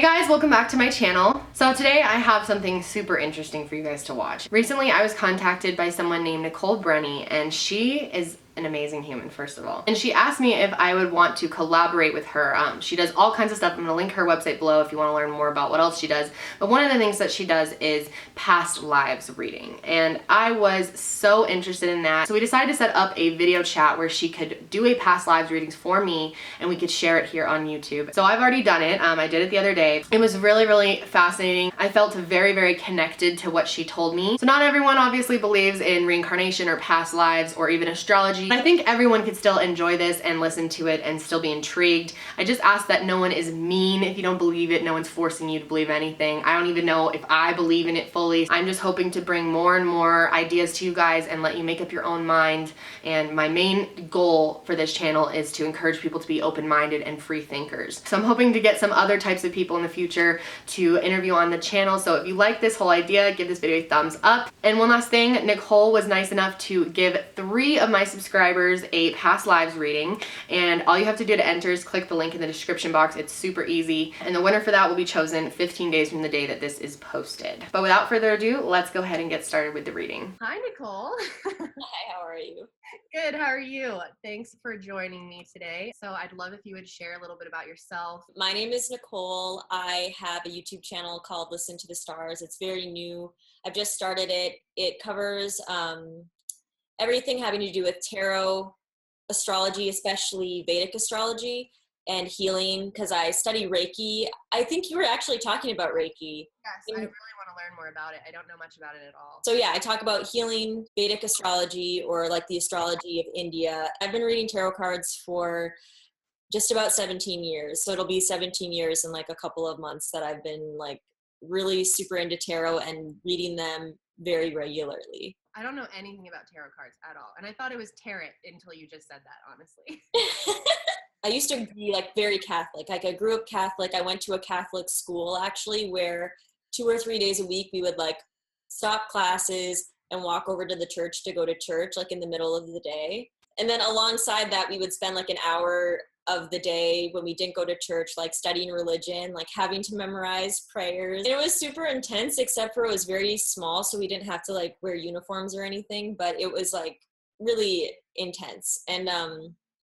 Hey guys, welcome back to my channel. So today I have something super interesting for you guys to watch. Recently I was contacted by someone named Nicole Brenny, and she is an amazing human, first of all. And she asked me if I would want to collaborate with her. She does all kinds of stuff. I'm gonna link her website below if you wanna learn more about what else she does. But one of the things that she does is past lives reading. And I was so interested in that. So we decided to set up a video chat where she could do a past lives readings for me and we could share it here on YouTube. So I've already done it. I did it the other day. It was really, really fascinating. I felt very, very connected to what she told me. So not everyone obviously believes in reincarnation or past lives or even astrology. I think everyone could still enjoy this and listen to it and still be intrigued. I just ask that no one is mean. If you don't believe it, no one's forcing you to believe anything. I don't even know if I believe in it fully. I'm just hoping to bring more and more ideas to you guys and let you make up your own mind. And my main goal for this channel is to encourage people to be open-minded and free thinkers. So I'm hoping to get some other types of people in the future to interview on the channel. So if you like this whole idea, give this video a thumbs up. And one last thing, Nicole was nice enough to give 3 of my subscribers a past lives reading, and all you have to do to enter is click the link in the description box. It's super easy, and the winner for that will be chosen 15 days from the day that this is posted. But without further ado, let's go ahead and get started with the reading. Hi, Nicole. Hi, how are you? Good, how are you? Thanks for joining me today. So I'd love if you would share a little bit about yourself. My name is Nicole. I have a YouTube channel called Listen to the Stars. It's very new. I've just started it. It covers everything having to do with tarot, astrology, especially Vedic astrology, and healing, because I study Reiki. I think you were actually talking about Reiki. Yes, I really want to learn more about it. I don't know much about it at all. So yeah, I talk about healing, Vedic astrology, or like the astrology of India. I've been reading tarot cards for just about 17 years. So it'll be 17 years in like a couple of months that I've been like really super into tarot and reading them very regularly. I don't know anything about tarot cards at all. And I thought it was tarot until you just said that, honestly. I used to be like very Catholic. Like I grew up Catholic. I went to a Catholic school actually where 2 or 3 days a week we would like stop classes and walk over to the church to go to church like in the middle of the day. And then alongside that we would spend like an hour of the day when we didn't go to church, like studying religion, like having to memorize prayers. It was super intense, except for it was very small, so we didn't have to like wear uniforms or anything, but it was like really intense. And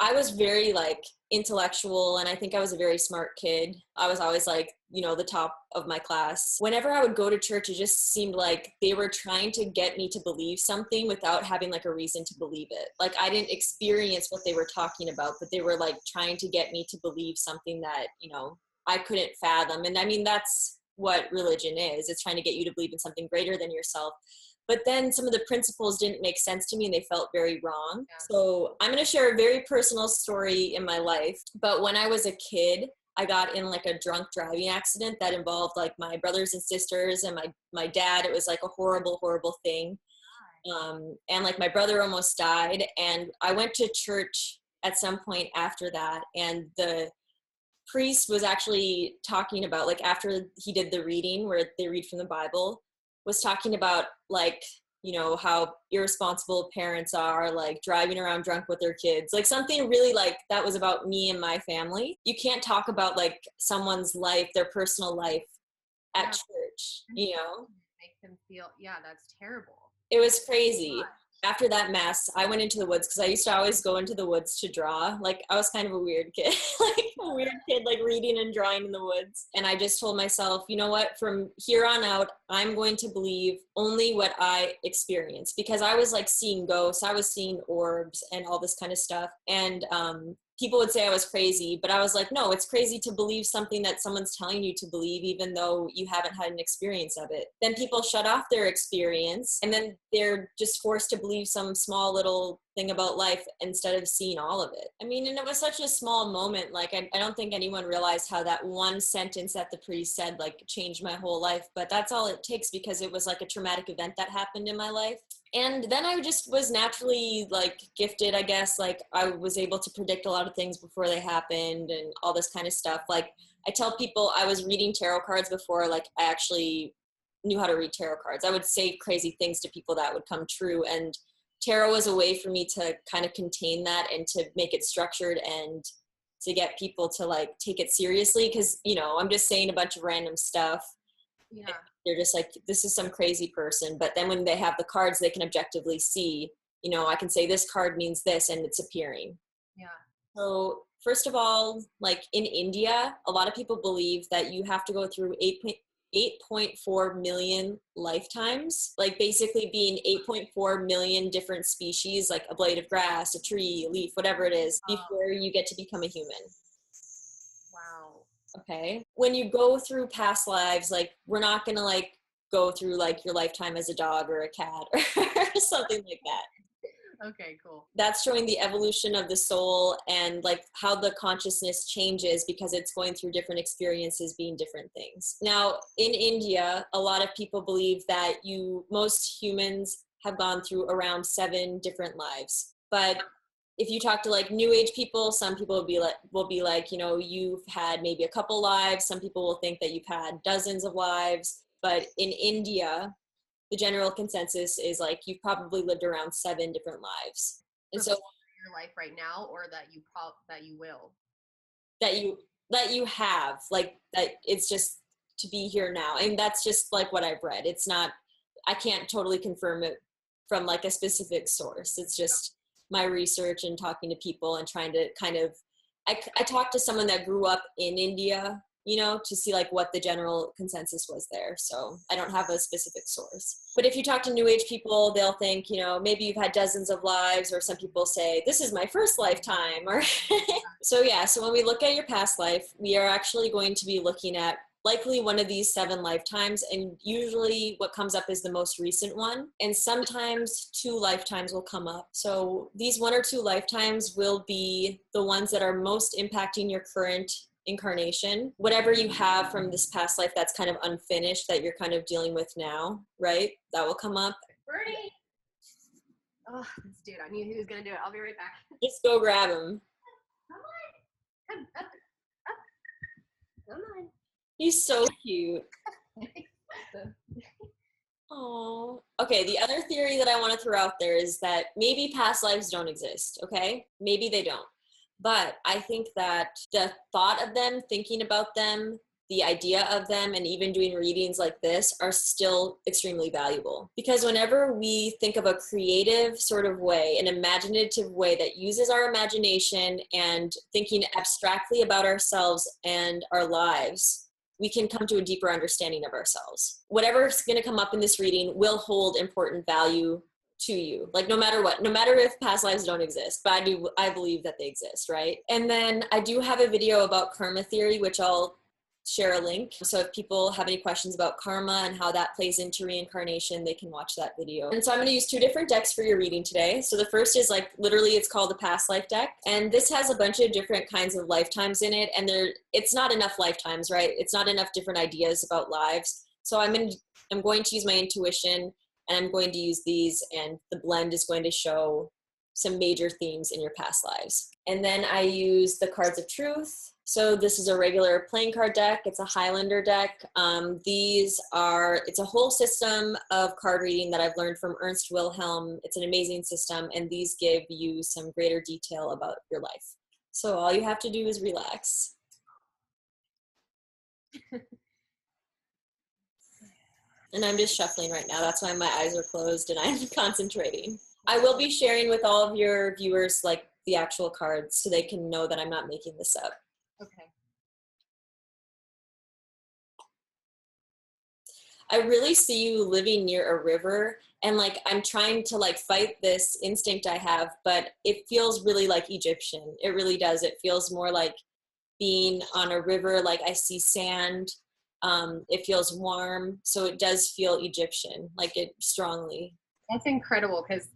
I was very like intellectual, and I think I was a very smart kid. I was always like, you know, the top of my class. Whenever I would go to church, it just seemed like they were trying to get me to believe something without having like a reason to believe it. Like I didn't experience what they were talking about, but they were like trying to get me to believe something that, you know, I couldn't fathom. And I mean, that's what religion is. It's trying to get you to believe in something greater than yourself. But then some of the principles didn't make sense to me and they felt very wrong. Yeah. So I'm going to share a very personal story in my life. But when I was a kid, I got in like a drunk driving accident that involved like my brothers and sisters and my dad. It was like a horrible, horrible thing. And like my brother almost died. And I went to church at some point after that. And the priest was actually talking about like after he did the reading where they read from the Bible, was talking about like, you know, how irresponsible parents are, like driving around drunk with their kids, like something really like that was about me and my family. You can't talk about like someone's life, their personal life at church, you know? Make them feel, yeah, that's terrible. It was crazy. After that mess, I went into the woods because I used to always go into the woods to draw. Like I was kind of a weird kid, like a weird kid, like reading and drawing in the woods. And I just told myself, you know what, from here on out, I'm going to believe only what I experience, because I was like seeing ghosts, I was seeing orbs and all this kind of stuff. And people would say I was crazy, but I was like, no, it's crazy to believe something that someone's telling you to believe, even though you haven't had an experience of it. Then people shut off their experience, and then they're just forced to believe some small little thing about life instead of seeing all of it. I mean, and it was such a small moment. Like, I don't think anyone realized how that one sentence that the priest said, like, changed my whole life. But that's all it takes, because it was like a traumatic event that happened in my life. And then I just was naturally like gifted, I guess. Like I was able to predict a lot of things before they happened and all this kind of stuff. Like I tell people I was reading tarot cards before like I actually knew how to read tarot cards. I would say crazy things to people that would come true. And tarot was a way for me to kind of contain that and to make it structured and to get people to like take it seriously. Cause you know, I'm just saying a bunch of random stuff. Yeah. They're just like, this is some crazy person. But then when they have the cards, they can objectively see, you know, I can say this card means this and it's appearing. Yeah. So first of all, like in India, a lot of people believe that you have to go through 8.4 million lifetimes, like basically being 8.4 million different species, like a blade of grass, a tree, a leaf, whatever it is, before you get to become a human. Wow. Okay. When you go through past lives, like we're not going to like go through like your lifetime as a dog or a cat or something like that. Okay, cool. That's showing the evolution of the soul and like how the consciousness changes because it's going through different experiences, being different things. Now, in India, a lot of people believe that most humans have gone through around 7 different lives. But if you talk to like new age people, some people will be like, you know, you've had maybe a couple lives. Some people will think that you've had dozens of lives. But in India, the general consensus is like you've probably lived around 7 different lives. And so your life right now, or that you will, that you have, like that it's just to be here now. And that's just like what I've read. It's not, I can't totally confirm it from like a specific source. It's just my research and talking to people and trying to kind of, I talked to someone that grew up in India, you know, to see like what the general consensus was there. So I don't have a specific source. But if you talk to new age people, they'll think, you know, maybe you've had dozens of lives, or some people say, this is my first lifetime. Or so yeah, so when we look at your past life, we are actually going to be looking at likely one of these 7 lifetimes, and usually what comes up is the most recent one, and sometimes 2 lifetimes will come up. So these 1 or 2 lifetimes will be the ones that are most impacting your current incarnation. Whatever you have from this past life that's kind of unfinished that you're kind of dealing with now, right? That will come up. Bernie! Oh, this dude, I knew he was gonna do it. I'll be right back. Just go grab him. Come on! Come up! Come on! He's so cute. Oh, okay. The other theory that I want to throw out there is that maybe past lives don't exist. Okay, maybe they don't, but I think that the thought of them, thinking about them, the idea of them, and even doing readings like this are still extremely valuable, because whenever we think of a creative sort of way, an imaginative way that uses our imagination and thinking abstractly about ourselves and our lives, we can come to a deeper understanding of ourselves. Whatever's going to come up in this reading will hold important value to you, like no matter what, no matter if past lives don't exist, but I believe that they exist, right? And then I do have a video about karma theory, which I'll share a link. So if people have any questions about karma and how that plays into reincarnation, they can watch that video. And so I'm going to use 2 different decks for your reading today. So the first is like literally it's called the past life deck, and this has a bunch of different kinds of lifetimes in it, and it's not enough lifetimes, right? It's not enough different ideas about lives. So I'm going to use my intuition, and I'm going to use these, and the blend is going to show some major themes in your past lives. And then I use the cards of truth. So this is a regular playing card deck. It's a Highlander deck. It's a whole system of card reading that I've learned from Ernst Wilhelm. It's an amazing system, and these give you some greater detail about your life. So all you have to do is relax. And I'm just shuffling right now. That's why my eyes are closed and I'm concentrating. I will be sharing with all of your viewers like the actual cards so they can know that I'm not making this up. Okay. I really see you living near a river, and like I'm trying to like fight this instinct I have, but it feels really like Egyptian. It really does. It feels more like being on a river. Like I see sand. It feels warm, so it does feel Egyptian, like it strongly. That's incredible, because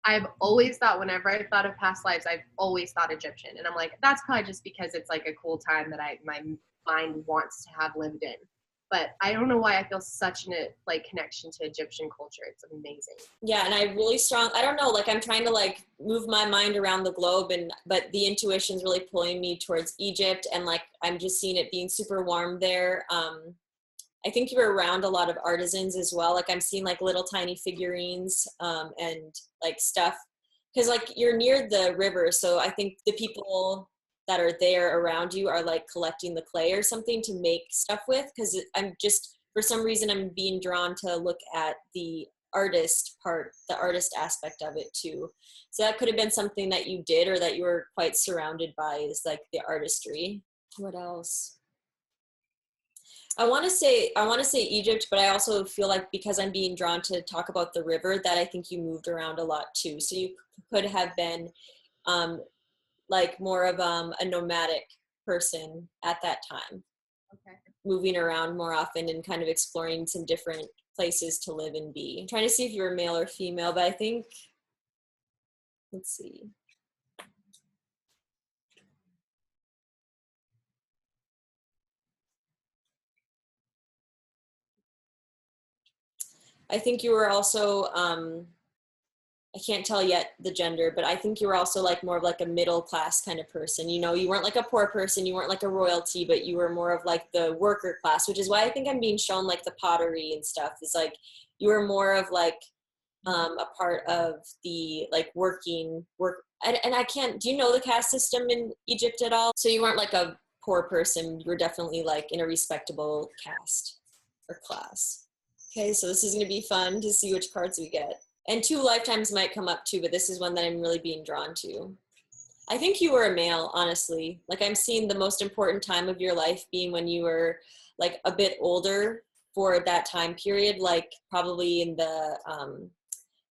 I've always thought, whenever I've thought of past lives, I've always thought Egyptian. And I'm like, that's probably just because it's like a cool time that my mind wants to have lived in. But I don't know why I feel such a like connection to Egyptian culture. It's amazing. Yeah, and I don't know, like I'm trying to like move my mind around the globe, but the intuition's really pulling me towards Egypt, and like I'm just seeing it being super warm there. I think you're around a lot of artisans as well. Like I'm seeing like little tiny figurines and like stuff, because like you're near the river. So I think the people that are there around you are like collecting the clay or something to make stuff with, because I'm just, for some reason, I'm being drawn to look at the artist part, the artist aspect of it too. So that could have been something that you did or that you were quite surrounded by, is like the artistry. What else? I want to say Egypt, but I also feel like because I'm being drawn to talk about the river, that I think you moved around a lot too. So you could have been like more of a nomadic person at that time. Okay. Moving around more often and kind of exploring some different places to live and be. I'm trying to see if you were male or female, but I think, let's see. I think you were also, I can't tell yet the gender, but I think you were also like more of like a middle class kind of person. You know, you weren't like a poor person, you weren't like a royalty, but you were more of like the worker class, which is why I think I'm being shown like the pottery and stuff. Is like you were more of like a part of the like work. And I can't. Do you know the caste system in Egypt at all? So you weren't like a poor person. You were definitely like in a respectable caste or class. Okay, so this is going to be fun to see which cards we get. And 2 lifetimes might come up too, but this is one that I'm really being drawn to. I think you were a male, honestly. Like I'm seeing the most important time of your life being when you were like a bit older for that time period, like probably in the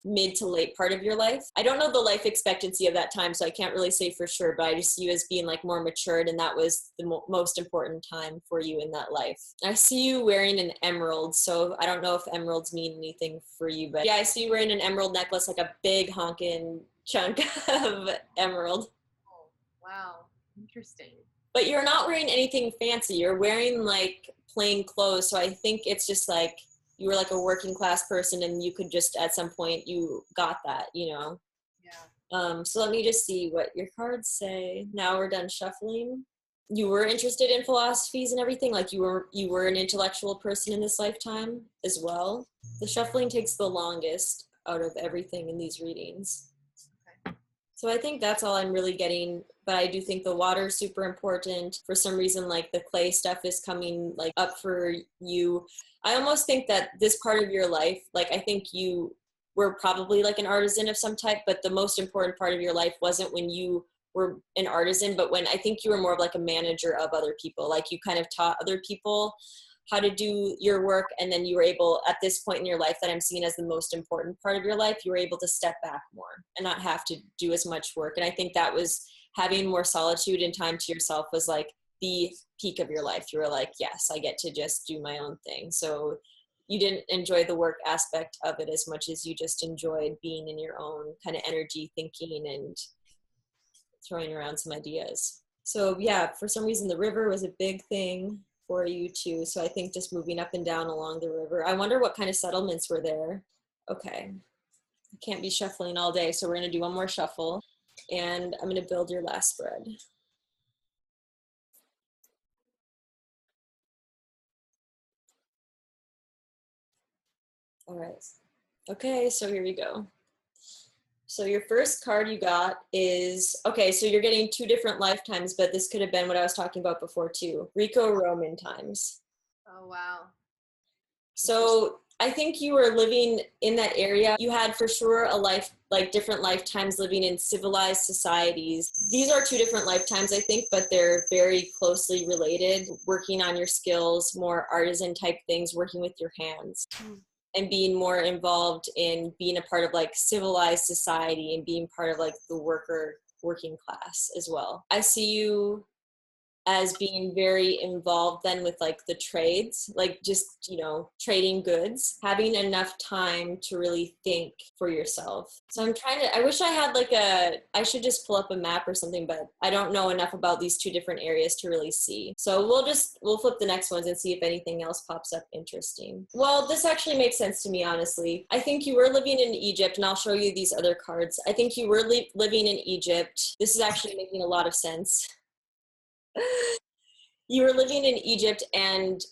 mid to late part of your life. I don't know the life expectancy of that time, so I can't really say for sure, but I just see you as being like more matured, and that was the most important time for you in that life. I see you wearing an emerald, so I don't know if emeralds mean anything for you, but yeah, I see you wearing an emerald necklace, like a big honkin' chunk of emerald. Oh, wow. Interesting. But you're not wearing anything fancy. You're wearing like plain clothes, so I think it's just like you were like a working class person and you could just at some point you got that, you know. So let me just see what your cards say. Now we're done shuffling. You were interested in philosophies and everything, like you were an intellectual person in this lifetime as well. The shuffling takes the longest out of everything in these readings. Okay. So I think that's all I'm really getting, but I do think the water is super important. For some reason, like the clay stuff is coming like up for you. I almost think that this part of your life, like I think you were probably like an artisan of some type, but the most important part of your life wasn't when you were an artisan, but when I think you were more of like a manager of other people. Like you kind of taught other people how to do your work, and then you were able, at this point in your life that I'm seeing as the most important part of your life, you were able to step back more and not have to do as much work. And I think that was having more solitude and time to yourself was like the peak of your life. You were like, yes, I get to just do my own thing. So you didn't enjoy the work aspect of it as much as you just enjoyed being in your own kind of energy, thinking and throwing around some ideas. So yeah, for some reason the river was a big thing for you too. So I think just moving up and down along the river. I wonder what kind of settlements were there. Okay, I can't be shuffling all day, so we're going to do one more shuffle, and I'm going to build your last spread. All right. Okay, so here we go. So your first card you got is, okay, so you're getting 2 different lifetimes, but this could have been what I was talking about before too. Greco-Roman times. Oh, wow. So I think you were living in that area. You had for sure a life, like different lifetimes living in civilized societies. These are 2 different lifetimes, I think, but they're very closely related. Working on your skills, more artisan type things, working with your hands. And being more involved in being a part of like civilized society and being part of like the working class as well. I see you as being very involved then with like the trades, like just, you know, trading goods, having enough time to really think for yourself. So I'm trying to, I wish I had like I should just pull up a map or something, but I don't know enough about these 2 different areas to really see. So we'll flip the next ones and see if anything else pops up interesting. Well, this actually makes sense to me, honestly. I think you were living in Egypt, and I'll show you these other cards. I think you were living in Egypt. This is actually making a lot of sense. You were living in Egypt, and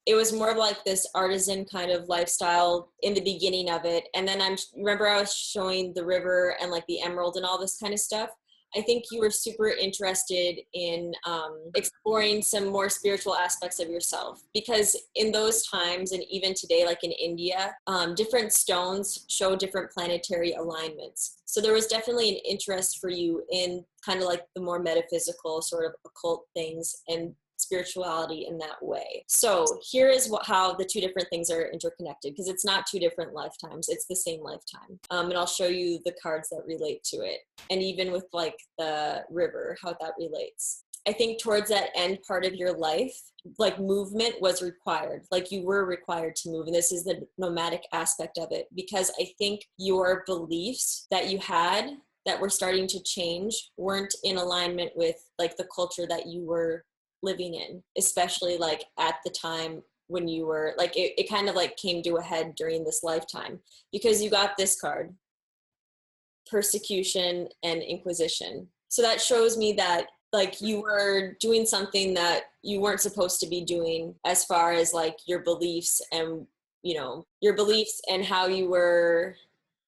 it was more of like this artisan kind of lifestyle in the beginning of it. And then remember I was showing the river and like the emerald and all this kind of stuff. I think you were super interested in exploring some more spiritual aspects of yourself, because in those times, and even today, like in India, different stones show different planetary alignments. So there was definitely an interest for you in kind of like the more metaphysical sort of occult things and spirituality in that way. So here is how the two different things are interconnected, because it's not two different lifetimes, it's the same lifetime. And I'll show you the cards that relate to it, and even with like the river, how that relates. I think towards that end part of your life, like movement was required, like you were required to move. And this is the nomadic aspect of it, because I think your beliefs that you had that were starting to change weren't in alignment with like the culture that you were living in, especially like at the time when you were like, it kind of like came to a head during this lifetime, because you got this card, persecution and inquisition. So that shows me that like you were doing something that you weren't supposed to be doing, as far as like your beliefs and, you know, your beliefs and how you were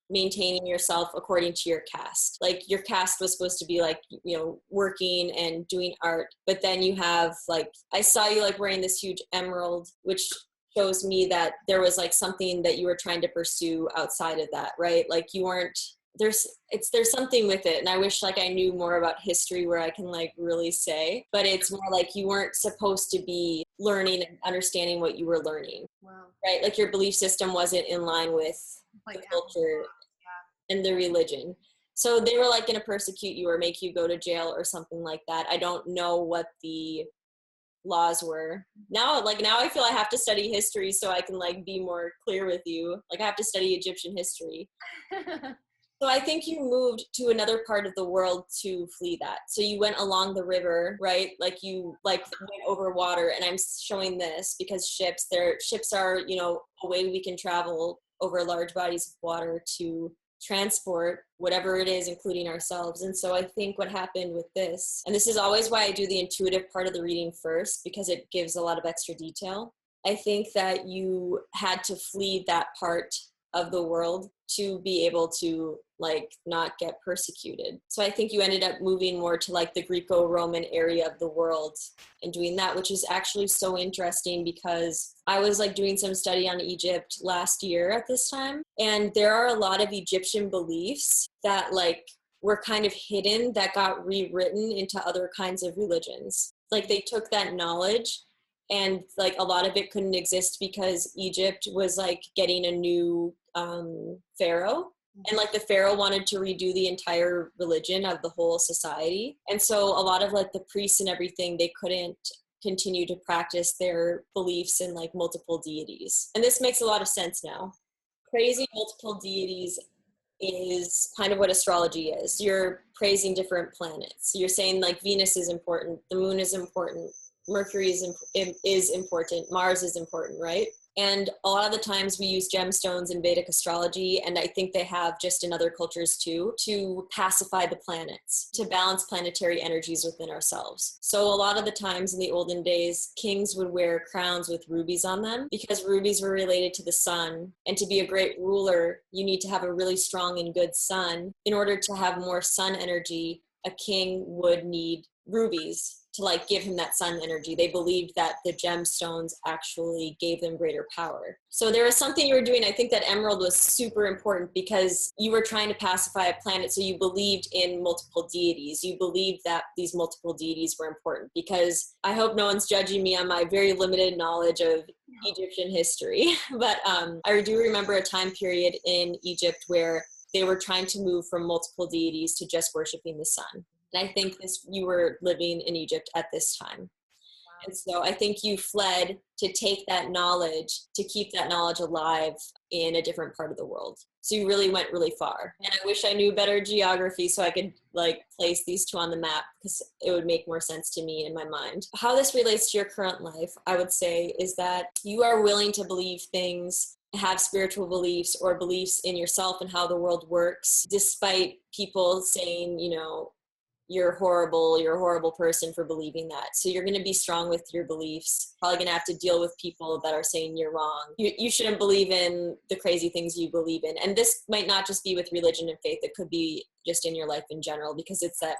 maintaining yourself according to your caste. Like your caste was supposed to be like, you know, working and doing art, but then you have like, I saw you like wearing this huge emerald, which shows me that there was like something that you were trying to pursue outside of that, right? Like you weren't, there's something with it, and I wish like I knew more about history where I can like really say, but it's more like you weren't supposed to be learning and understanding what you were learning. Wow. Right? Like your belief system wasn't in line with like the culture and the religion. So they were like going to persecute you or make you go to jail or something like that. I don't know what the laws were. Now I feel I have to study history so I can like be more clear with you. Like I have to study Egyptian history. So I think you moved to another part of the world to flee that. So you went along the river, right? Like you like went over water, and I'm showing this because ships are, you know, a way we can travel over large bodies of water to transport whatever it is, including ourselves. And so I think what happened with this, and this is always why I do the intuitive part of the reading first, because it gives a lot of extra detail. I think that you had to flee that part of the world to be able to like not get persecuted. So I think you ended up moving more to like the Greco-Roman area of the world and doing that, which is actually so interesting, because I was like doing some study on Egypt last year at this time, and there are a lot of Egyptian beliefs that like were kind of hidden that got rewritten into other kinds of religions. Like they took that knowledge, and like a lot of it couldn't exist because Egypt was like getting a new pharaoh, and like the pharaoh wanted to redo the entire religion of the whole society. And so a lot of like the priests and everything, they couldn't continue to practice their beliefs in like multiple deities. And this makes a lot of sense now. Praising multiple deities is kind of what astrology is. You're praising different planets. You're saying like Venus is important, the moon is important, Mercury is important, Mars is important, right? And a lot of the times we use gemstones in Vedic astrology, and I think they have just in other cultures too, to pacify the planets, to balance planetary energies within ourselves. So a lot of the times in the olden days, kings would wear crowns with rubies on them because rubies were related to the sun. And to be a great ruler, you need to have a really strong and good sun. In order to have more sun energy, a king would need rubies to like give him that sun energy. They believed that the gemstones actually gave them greater power. So there was something you were doing. I think that emerald was super important because you were trying to pacify a planet. So you believed in multiple deities. You believed that these multiple deities were important, because I hope no one's judging me on my very limited knowledge of Egyptian history. But I do remember a time period in Egypt where they were trying to move from multiple deities to just worshiping the sun. And I think you were living in Egypt at this time. Wow. And so I think you fled to take that knowledge, to keep that knowledge alive in a different part of the world. So you really went really far. And I wish I knew better geography so I could like place these two on the map, because it would make more sense to me in my mind. How this relates to your current life, I would say, is that you are willing to believe things, have spiritual beliefs or beliefs in yourself and how the world works, despite people saying, you know, you're a horrible person for believing that. So you're going to be strong with your beliefs. Probably going to have to deal with people that are saying you're wrong. You shouldn't believe in the crazy things you believe in. And this might not just be with religion and faith. It could be just in your life in general, because it's that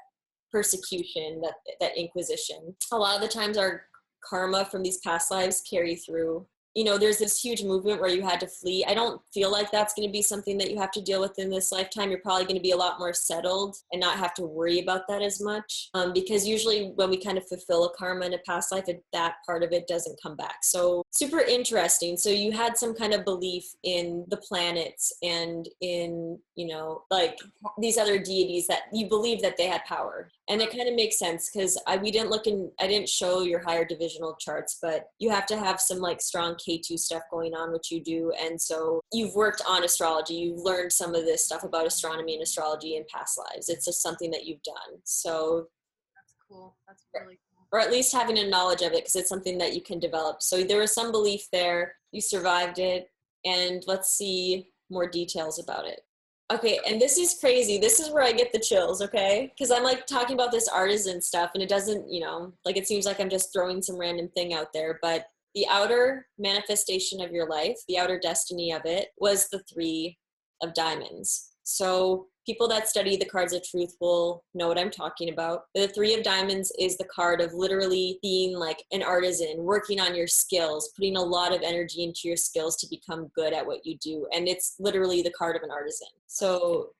persecution, that inquisition. A lot of the times our karma from these past lives carry through. You know, there's this huge movement where you had to flee. I don't feel like that's going to be something that you have to deal with in this lifetime. You're probably going to be a lot more settled and not have to worry about that as much. Because usually when we kind of fulfill a karma in a past life, that part of it doesn't come back. So super interesting. So you had some kind of belief in the planets and in, you know, like these other deities that you believe that they had power. And it kind of makes sense, because I didn't show your higher divisional charts, but you have to have some like strong K2 stuff going on, which you do. And so you've worked on astrology. You've learned some of this stuff about astronomy and astrology in past lives. It's just something that you've done. So That's cool. That's really cool. or at least having a knowledge of it, because it's something that you can develop. So there was some belief there. You survived it. And let's see more details about it. Okay, and this is crazy. This is where I get the chills, okay? Because I'm like talking about this artisan stuff, and it doesn't, you know, like it seems like I'm just throwing some random thing out there, but the outer manifestation of your life, the outer destiny of it, was the 3 of Diamonds. So people that study the cards of truth will know what I'm talking about. The 3 of Diamonds is the card of literally being like an artisan, working on your skills, putting a lot of energy into your skills to become good at what you do. And it's literally the card of an artisan. So,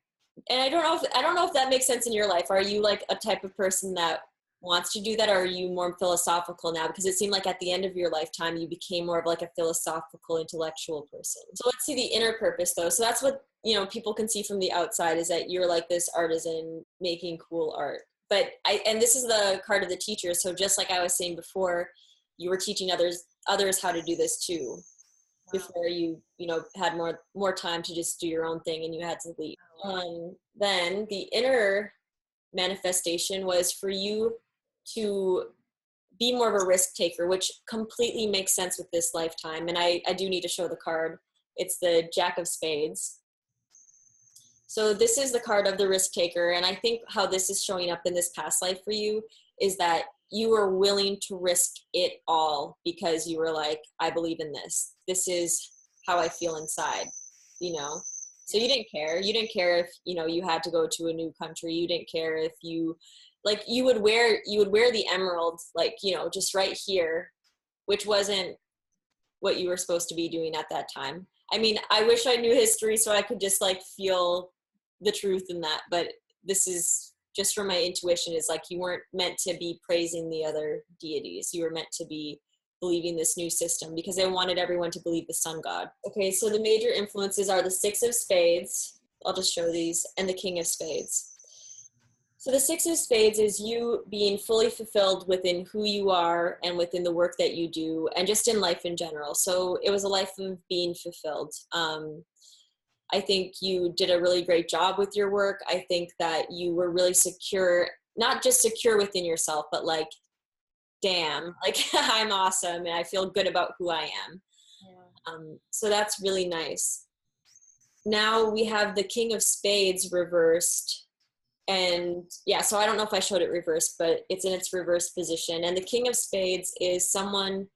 and I don't know if that makes sense in your life. Are you like a type of person that wants to do that, or are you more philosophical now? Because it seemed like at the end of your lifetime you became more of like a philosophical, intellectual person. So let's see the inner purpose though. So that's what, you know, people can see from the outside, is that you're like this artisan making cool art. But and this is the card of the teacher. So just like I was saying before, you were teaching others how to do this too. Wow. Before you know, had more time to just do your own thing and you had to leave. Then the inner manifestation was for you to be more of a risk taker, which completely makes sense with this lifetime. And I do need to show the card. It's the Jack of Spades. So this is the card of the risk taker. And I think how this is showing up in this past life for you is that you were willing to risk it all, because you were like, I believe in this. This is how I feel inside, you know? So you didn't care. You didn't care if, you know, you had to go to a new country. You didn't care if you, like, you would wear the emerald, like, you know, just right here, which wasn't what you were supposed to be doing at that time. I mean, I wish I knew history so I could just like feel the truth in that. But this is just from my intuition, is like, you weren't meant to be praising the other deities. You were meant to be believing this new system, because they wanted everyone to believe the sun god. Okay, so the major influences are the 6 of Spades. I'll just show these, and the King of Spades. So the 6 of Spades is you being fully fulfilled within who you are and within the work that you do, and just in life in general. So it was a life of being fulfilled. I think you did a really great job with your work. I think that you were really secure, not just secure within yourself, but like, damn, like I'm awesome and I feel good about who I am. Yeah. So that's really nice. Now we have the King of Spades reversed. And yeah, so I don't know if I showed it reversed, but it's in its reverse position. And the King of Spades is someone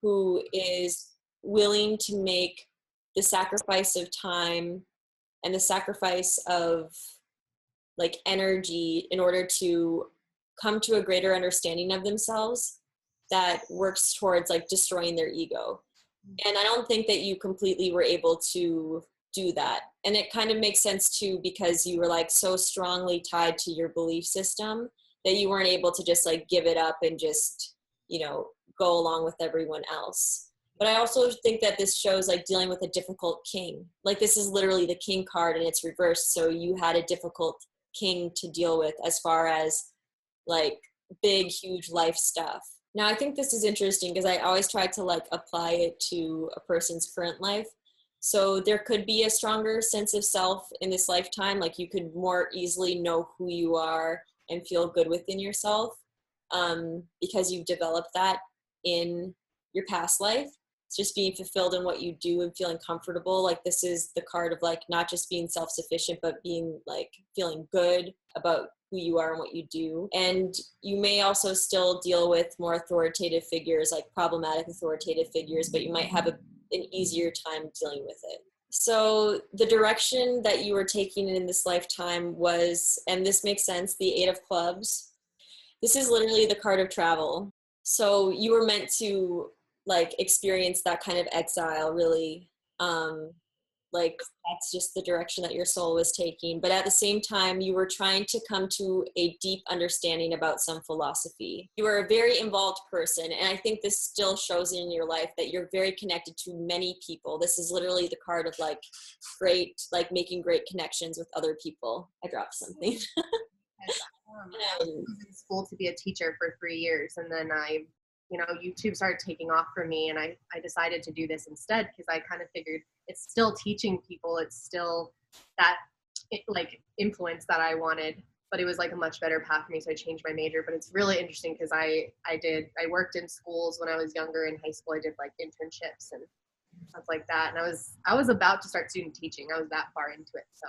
who is willing to make the sacrifice of time and the sacrifice of like energy in order to come to a greater understanding of themselves that works towards like destroying their ego. And I don't think that you completely were able to do that. And it kind of makes sense too, because you were like so strongly tied to your belief system that you weren't able to just like give it up and just, you know, go along with everyone else. But I also think that this shows like dealing with a difficult king. Like this is literally the king card and it's reversed. So you had a difficult king to deal with as far as like big, huge life stuff. Now I think this is interesting because I always try to like apply it to a person's current life. So there could be a stronger sense of self in this lifetime. Like you could more easily know who you are and feel good within yourself because you've developed that in your past life. just being fulfilled in what you do and feeling comfortable. Like this is the card of like not just being self-sufficient, but being like feeling good about who you are and what you do. And you may also still deal with more authoritative figures, like problematic authoritative figures, but you might have an easier time dealing with it. So the direction that you were taking in this lifetime was, and this makes sense, the Eight of Clubs. This is literally the card of travel. So you were meant to like experience that kind of exile, really. Like that's just the direction that your soul was taking. But at the same time, you were trying to come to a deep understanding about some philosophy. You were a very involved person. And I think this still shows in your life that you're very connected to many people. This is literally the card of like great, like making great connections with other people. I dropped something. I was in school to be a teacher for 3 years, and then YouTube started taking off for me, and I decided to do this instead because I kind of figured it's still teaching people, it's still that like influence that I wanted, but it was like a much better path for me, so I changed my major. But it's really interesting because I worked in schools when I was younger. In high school I did like internships and stuff like that, and I was about to start student teaching. I was that far into it, so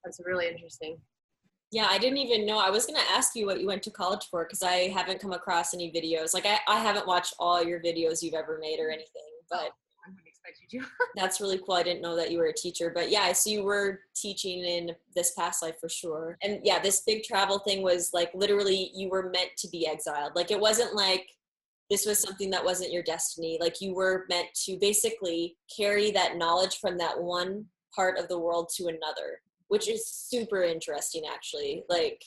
that's really interesting. Yeah, I didn't even know. I was going to ask you what you went to college for because I haven't come across any videos. Like I haven't watched all your videos you've ever made or anything, but I wouldn't expect you to. that's really cool. I didn't know that you were a teacher, but yeah, so you were teaching in this past life for sure. And yeah, this big travel thing was like literally you were meant to be exiled. Like it wasn't like this was something that wasn't your destiny. Like you were meant to basically carry that knowledge from that one part of the world to another, which is super interesting actually. Like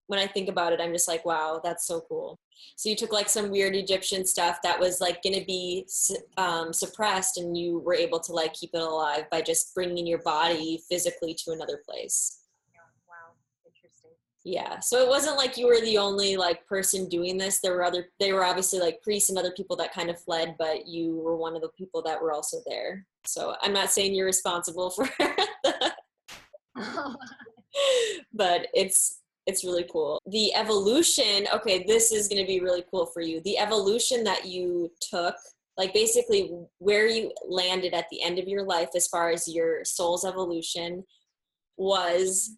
when I think about it, I'm just like, wow, that's so cool. So you took like some weird Egyptian stuff that was like going to be suppressed, and you were able to like keep it alive by just bringing your body physically to another place. Yeah, wow, interesting. Yeah, so it wasn't like you were the only like person doing this. They were obviously like priests and other people that kind of fled, but you were one of the people that were also there. So I'm not saying you're responsible for but it's really cool. The evolution, okay, this is going to be really cool for you. The evolution that you took, like basically where you landed at the end of your life as far as your soul's evolution, was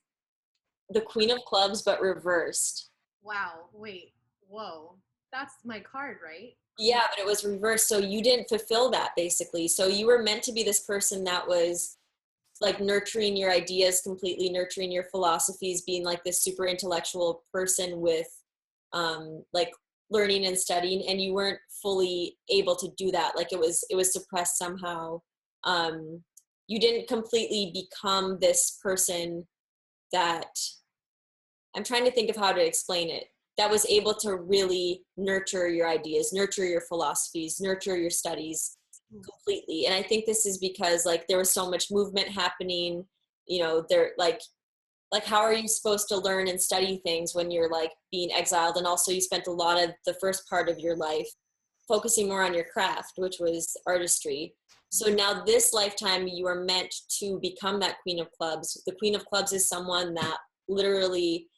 the Queen of Clubs but reversed. Wow, wait, whoa, that's my card, right? Yeah, but it was reversed, so you didn't fulfill that basically. So you were meant to be this person that was like nurturing your ideas completely, nurturing your philosophies, being like this super intellectual person with like learning and studying, and you weren't fully able to do that. Like it was suppressed somehow. You didn't completely become this person that, I'm trying to think of how to explain it, that was able to really nurture your ideas, nurture your philosophies, nurture your studies completely. And I think this is because like there was so much movement happening, there like how are you supposed to learn and study things when you're like being exiled? And also you spent a lot of the first part of your life focusing more on your craft, which was artistry. So now this lifetime you are meant to become that Queen of Clubs. The Queen of Clubs is someone that literally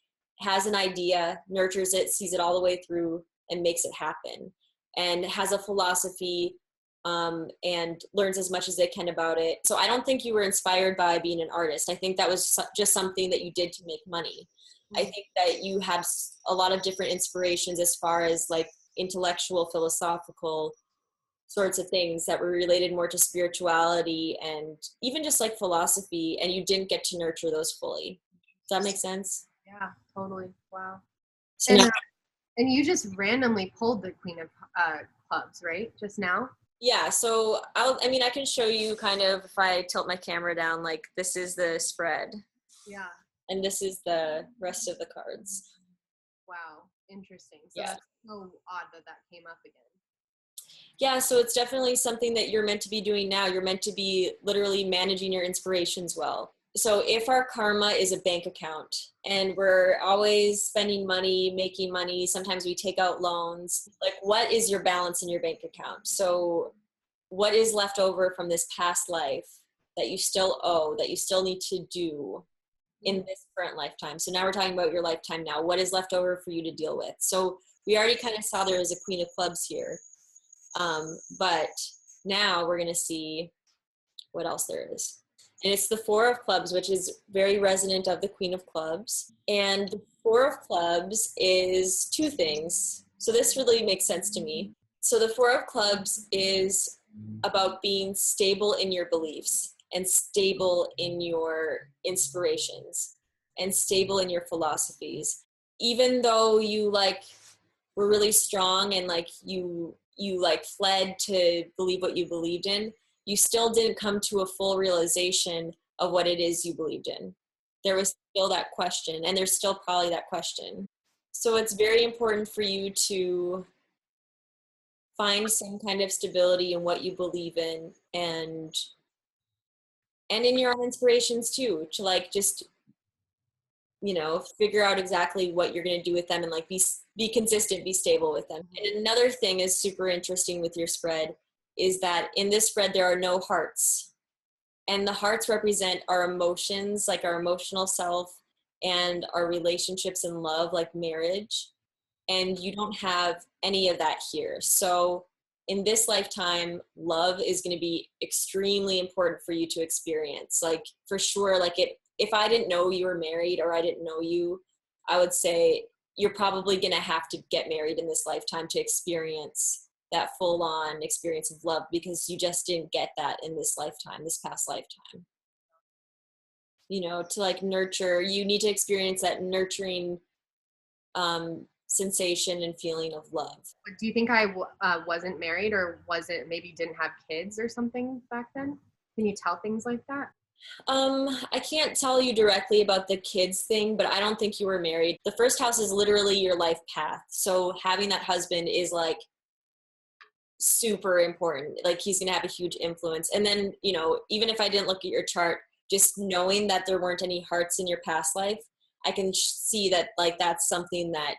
has an idea, nurtures it, sees it all the way through, and makes it happen, and has a philosophy, and learns as much as they can about it. So I don't think you were inspired by being an artist. I think that was just something that you did to make money. I think that you had a lot of different inspirations as far as like intellectual, philosophical sorts of things that were related more to spirituality and even just like philosophy, and you didn't get to nurture those fully. Does that make sense? Yeah, totally. Wow. So and you just randomly pulled the Queen of Clubs, right? Just now? Yeah, so I can show you kind of if I tilt my camera down, like this is the spread. Yeah. And this is the rest of the cards. Wow, interesting. So yeah. That's so odd that came up again. Yeah, so it's definitely something that you're meant to be doing now. You're meant to be literally managing your inspirations well. So if our karma is a bank account and we're always spending money, making money, sometimes we take out loans, like what is your balance in your bank account? So what is left over from this past life that you still owe, that you still need to do in this current lifetime? So now we're talking about your lifetime now. What is left over for you to deal with? So we already kind of saw there was a Queen of Clubs here. But Now we're going to see what else there is. And it's the Four of Clubs, which is very resonant of the Queen of Clubs. And the Four of Clubs is two things. So this really makes sense to me. So the Four of Clubs is about being stable in your beliefs and stable in your inspirations and stable in your philosophies. Even though you like were really strong and like you like fled to believe what you believed in, you still didn't come to a full realization of what it is you believed in. There was still that question, and there's still probably that question. So it's very important for you to find some kind of stability in what you believe in, and in your own inspirations too, to like just, you know, figure out exactly what you're going to do with them and like be consistent, be stable with them. And another thing is super interesting with your spread is that in this spread there are no hearts, and the hearts represent our emotions, like our emotional self and our relationships in love, like marriage, and you don't have any of that here. So in this lifetime, love is going to be extremely important for you to experience, like for sure. Like if I didn't know you were married or I didn't know you, I would say you're probably going to have to get married in this lifetime to experience that full-on experience of love, because you just didn't get that in this lifetime, this past lifetime. You know, to like nurture, you need to experience that nurturing sensation and feeling of love. Do you think I wasn't married, or maybe didn't have kids or something back then? Can you tell things like that? I can't tell you directly about the kids thing, but I don't think you were married. The first house is literally your life path. So having that husband is like super important. Like he's going to have a huge influence. And then, you know, even if I didn't look at your chart, just knowing that there weren't any hearts in your past life, I can see that like that's something that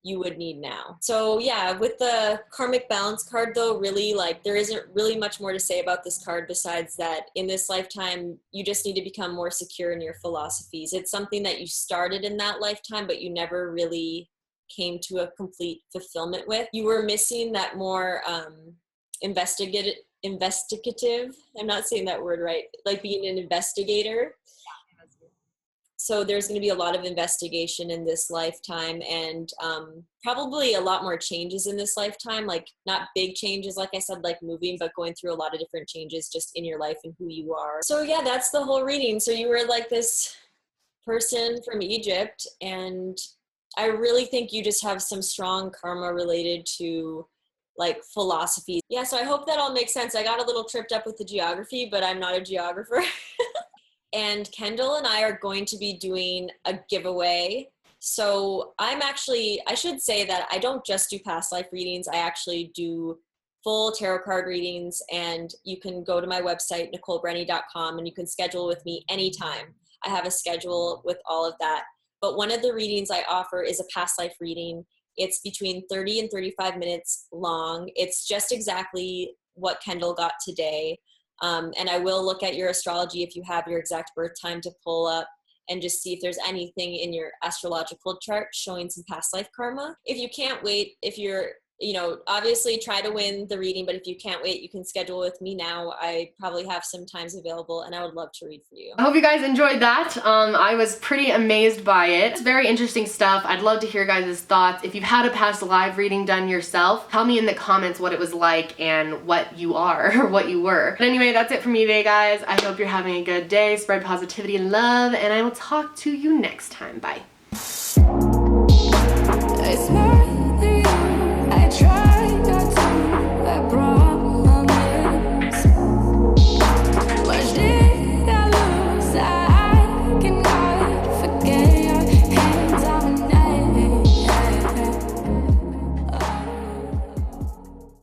you would need now. So yeah, with the karmic balance card though, really like there isn't really much more to say about this card besides that in this lifetime, you just need to become more secure in your philosophies. It's something that you started in that lifetime, but you never really came to a complete fulfillment with. You were missing that more investigative, I'm not saying that word right, like being an investigator. So there's going to be a lot of investigation in this lifetime, and probably a lot more changes in this lifetime, like not big changes, like I said, like moving, but going through a lot of different changes just in your life and who you are. So yeah, that's the whole reading. So you were like this person from Egypt, and I really think you just have some strong karma related to like philosophy. Yeah, so I hope that all makes sense. I got a little tripped up with the geography, but I'm not a geographer. And Kendall and I are going to be doing a giveaway. So I should say that I don't just do past life readings. I actually do full tarot card readings, and you can go to my website, NicoleBrenny.com, and you can schedule with me anytime. I have a schedule with all of that. But one of the readings I offer is a past life reading. It's between 30 and 35 minutes long. It's just exactly what Kendall got today. And I will look at your astrology if you have your exact birth time to pull up and just see if there's anything in your astrological chart showing some past life karma. If you can't wait, if you're, you know, obviously try to win the reading, but if you can't wait, you can schedule with me now. I probably have some times available, and I would love to read for you. I hope you guys enjoyed that. I was pretty amazed by it. It's very interesting stuff. I'd love to hear guys' thoughts. If you've had a past live reading done yourself, tell me in the comments what it was like and what you are or what you were. But anyway, that's it for me today, guys. I hope you're having a good day. Spread positivity and love, and I will talk to you next time. Bye.